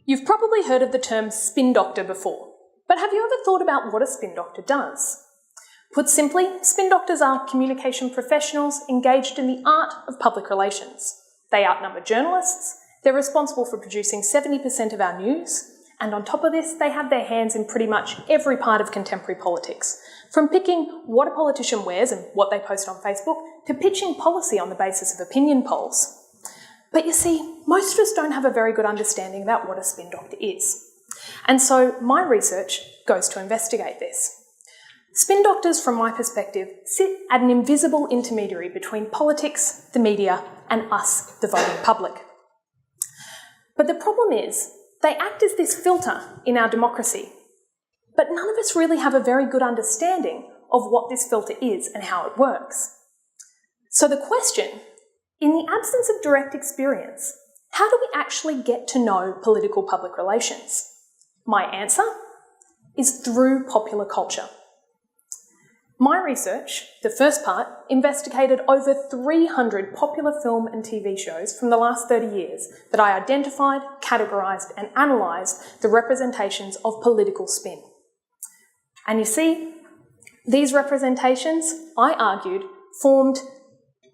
You've probably heard of the term spin doctor before, but have you ever thought about what a spin doctor does? Put simply, spin doctors are communication professionals engaged in the art of public relations. They outnumber journalists, they're responsible for producing 70% of our news, and on top of this, they have their hands in pretty much every part of contemporary politics, from picking what a politician wears and what they post on Facebook, to pitching policy on the basis of opinion polls. But you see, most of us don't have a very good understanding about what a spin doctor is. And so my research goes to investigate this. Spin doctors, from my perspective, sit at an invisible intermediary between politics, the media, and us, the voting public. But the problem is, they act as this filter in our democracy. But none of us really have a very good understanding of what this filter is and how it works. So the question, in the absence of direct experience, how do we actually get to know political public relations? My answer is through popular culture. My research, the first part, investigated over 300 popular film and TV shows from the last 30 years that I identified, categorised and analysed the representations of political spin. And you see, these representations, I argued, formed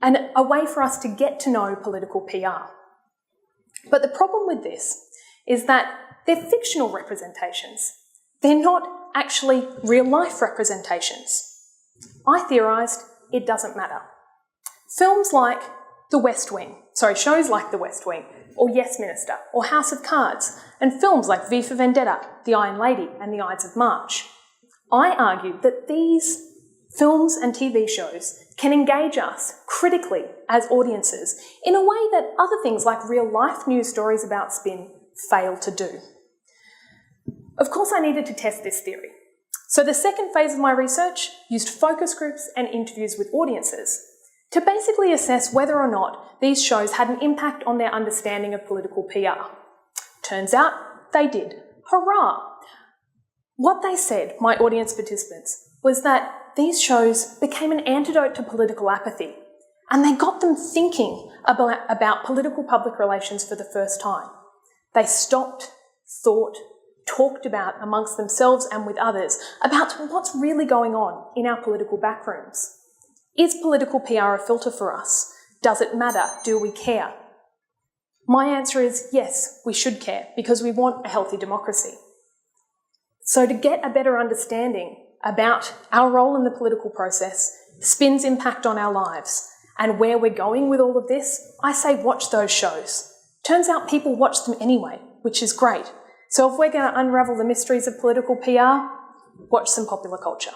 a way for us to get to know political PR. But the problem with this is that they're fictional representations. They're not actually real-life representations. I theorised it doesn't matter. Films like shows like The West Wing, or Yes Minister, or House of Cards, and films like V for Vendetta, The Iron Lady, and The Ides of March. I argued that these films and TV shows can engage us critically as audiences in a way that other things like real-life news stories about spin fail to do. Of course, I needed to test this theory. So the second phase of my research used focus groups and interviews with audiences to basically assess whether or not these shows had an impact on their understanding of political PR. Turns out they did. Hurrah! What they said, my audience participants, was that these shows became an antidote to political apathy, and they got them thinking about political public relations for the first time. They stopped, thought, talked about amongst themselves and with others about what's really going on in our political backrooms. Is political PR a filter for us? Does it matter? Do we care? My answer is yes, we should care, because we want a healthy democracy. So to get a better understanding about our role in the political process, spin's impact on our lives, and where we're going with all of this, I say watch those shows. Turns out people watch them anyway, which is great. So if we're going to unravel the mysteries of political PR, watch some popular culture.